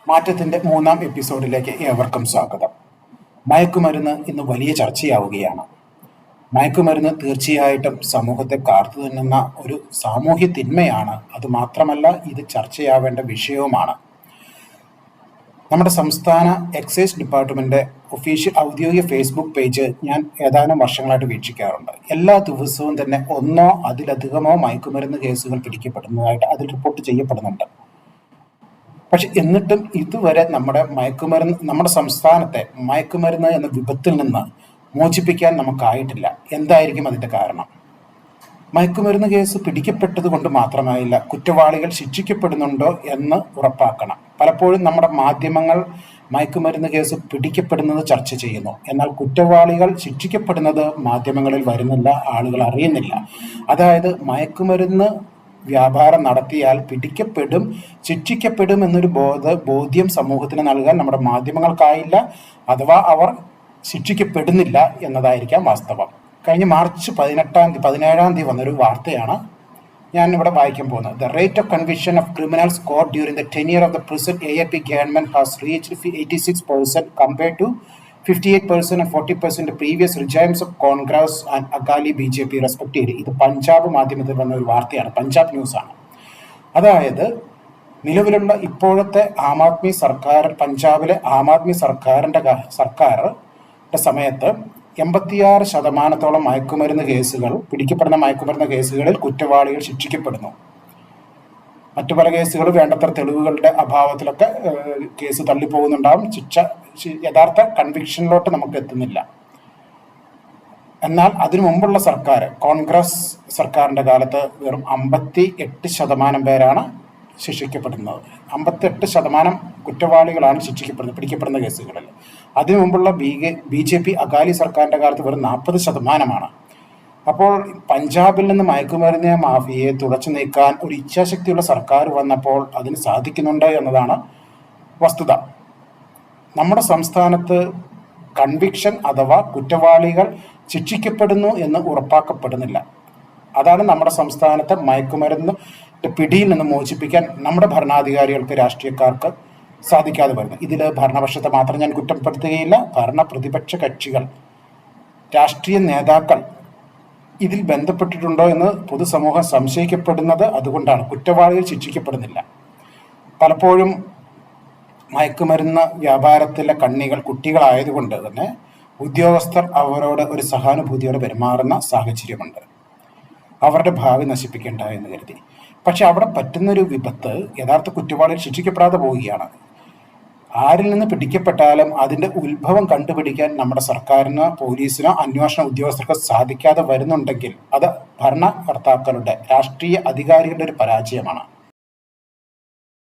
മാറ്റത്തിന്റെ 3-ാം എപ്പിസോഡിലേക്ക് ഏവർക്കും സ്വാഗതം. മയക്കുമരുന്ന് ഇന്ന് വലിയ ചർച്ചയാവുകയാണ്. മയക്കുമരുന്ന് തീർച്ചയായിട്ടും സമൂഹത്തെ കാർത്തു തിന്നുന്ന ഒരു സാമൂഹ്യ തിന്മയാണ്. അതുമാത്രമല്ല, ഇത് ചർച്ചയാവേണ്ട വിഷയവുമാണ്. നമ്മുടെ സംസ്ഥാന എക്സൈസ് ഡിപ്പാർട്ട്മെന്റ് ഔദ്യോഗിക ഫേസ്ബുക്ക് പേജ് ഞാൻ ഏതാനും വർഷങ്ങളായിട്ട് വീക്ഷിക്കാറുണ്ട്. എല്ലാ ദിവസവും തന്നെ ഒന്നോ അതിലധികമോ മയക്കുമരുന്ന് കേസുകൾ പിടിക്കപ്പെടുന്നതായിട്ട് അതിൽ റിപ്പോർട്ട് ചെയ്യപ്പെടുന്നുണ്ട്. പക്ഷെ എന്നിട്ടും ഇതുവരെ നമ്മുടെ സംസ്ഥാനത്തെ മയക്കുമരുന്ന് എന്ന വിപത്തിൽ നിന്ന് മോചിപ്പിക്കാൻ നമുക്കായിട്ടില്ല. എന്തായിരിക്കും അതിന്റെ കാരണം? മയക്കുമരുന്ന് കേസ് പിടിക്കപ്പെട്ടത് കൊണ്ട് മാത്രമായില്ല, കുറ്റവാളികൾ ശിക്ഷിക്കപ്പെടുന്നുണ്ടോ എന്ന് ഉറപ്പാക്കണം. പലപ്പോഴും നമ്മുടെ മാധ്യമങ്ങൾ മയക്കുമരുന്ന് കേസ് പിടിക്കപ്പെടുന്നത് ചർച്ച ചെയ്യുന്നു, എന്നാൽ കുറ്റവാളികൾ ശിക്ഷിക്കപ്പെടുന്നത് മാധ്യമങ്ങളിൽ വരുന്നില്ല, ആളുകൾ അറിയുന്നില്ല. അതായത് മയക്കുമരുന്ന് വ്യാപാരം നടത്തിയാൽ പിടിക്കപ്പെടും, ശിക്ഷിക്കപ്പെടും എന്നൊരു ബോധ്യം സമൂഹത്തിന് നൽകാൻ നമ്മുടെ മാധ്യമങ്ങൾക്കായില്ല, അഥവാ അവർ ശിക്ഷിക്കപ്പെടുന്നില്ല എന്നതായിരിക്കാം വാസ്തവം. കഴിഞ്ഞ മാർച്ച് 17-ാം തീയതി വന്നൊരു വാർത്തയാണ് ഞാൻ ഇവിടെ വായിക്കാൻ പോകുന്നത്. The rate of conviction of criminals caught during the tenure of the present AAP government has reached 86% compared to 58% and 40% previous regimes of Congress and Akali BJP respectively. ഇത് പഞ്ചാബ് മാധ്യമത്തിൽ വന്ന ഒരു വാർത്തയാണ്, പഞ്ചാബ് ന്യൂസ് ആണ്. അതായത് നിലവിലുള്ള ഇപ്പോഴത്തെ ആം ആദ്മി സർക്കാർ, പഞ്ചാബിലെ ആം ആദ്മി സർക്കാരിന്റെ സമയത്ത് 86% പിടിക്കപ്പെടുന്ന മയക്കുമരുന്ന് കേസുകളിൽ കുറ്റവാളികൾ ശിക്ഷിക്കപ്പെടുന്നു. മറ്റു പല കേസുകൾ വേണ്ടത്ര തെളിവുകളുടെ അഭാവത്തിലൊക്കെ കേസ് തള്ളിപ്പോകുന്നുണ്ടാവും, യഥാർത്ഥ കൺവിക്ഷനിലോട്ട് നമുക്ക് എത്തുന്നില്ല. എന്നാൽ അതിനു മുമ്പുള്ള സർക്കാർ, കോൺഗ്രസ് സർക്കാരിന്റെ കാലത്ത് വെറും 58% പേരാണ് ശിക്ഷിക്കപ്പെടുന്നത്. 58% കുറ്റവാളികളാണ് പിടിക്കപ്പെടുന്ന കേസുകളിൽ. അതിനു മുമ്പുള്ള BJP അകാലി സർക്കാരിന്റെ കാലത്ത് വെറും 40%. അപ്പോൾ പഞ്ചാബിൽ നിന്ന് മയക്കുമരുന്ന് മാഫിയയെ തുടച്ചു നീക്കാൻ ഒരു ഇച്ഛാശക്തിയുള്ള സർക്കാർ വന്നപ്പോൾ അതിന് സാധിക്കുന്നുണ്ട് എന്നതാണ് വസ്തുത. നമ്മുടെ സംസ്ഥാനത്ത് കൺവിക്ഷൻ അഥവാ കുറ്റവാളികൾ ശിക്ഷിക്കപ്പെടുന്നു എന്ന് ഉറപ്പാക്കപ്പെടുന്നില്ല. അതാണ് നമ്മുടെ സംസ്ഥാനത്തെ മയക്കുമരുന്ന് പിടിയിൽ നിന്ന് മോചിപ്പിക്കാൻ നമ്മുടെ ഭരണാധികാരികൾക്ക്, രാഷ്ട്രീയക്കാർക്ക് സാധിക്കാതെ വരുന്നത്. ഇതിൽ ഭരണപക്ഷത്തെ മാത്രം ഞാൻ കുറ്റപ്പെടുത്തുകയില്ല. പ്രതിപക്ഷ കക്ഷികൾ, രാഷ്ട്രീയ നേതാക്കൾ ഇതിൽ ബന്ധപ്പെട്ടിട്ടുണ്ടോ എന്ന് പൊതുസമൂഹം സംശയിക്കപ്പെടുന്നത് അതുകൊണ്ടാണ്. കുറ്റവാളികൾ ശിക്ഷിക്കപ്പെടുന്നില്ല. പലപ്പോഴും മയക്കുമരുന്ന് വ്യാപാരത്തിലെ കണ്ണികൾ കുട്ടികളായതുകൊണ്ട് തന്നെ ഉദ്യോഗസ്ഥർ അവരോട് ഒരു സഹാനുഭൂതിയോടെ പെരുമാറുന്ന സാഹചര്യമുണ്ട്, അവരുടെ ഭാവി നശിപ്പിക്കേണ്ട എന്ന് കരുതി. പക്ഷെ അവിടെ പറ്റുന്നൊരു വിപത്ത് യഥാർത്ഥ കുറ്റവാളികൾ ശിക്ഷിക്കപ്പെടാതെ പോവുകയാണ്. ആരിൽ നിന്ന് പിടിക്കപ്പെട്ടാലും അതിന്റെ ഉത്ഭവം കണ്ടുപിടിക്കാൻ നമ്മുടെ സർക്കാരിനോ പോലീസിനോ അന്വേഷണ ഉദ്യോഗസ്ഥർക്ക് സാധിക്കാതെ വരുന്നുണ്ടെങ്കിൽ അത് ഭരണകർത്താക്കളുടെ, രാഷ്ട്രീയ അധികാരികളുടെ ഒരു പരാജയമാണ്.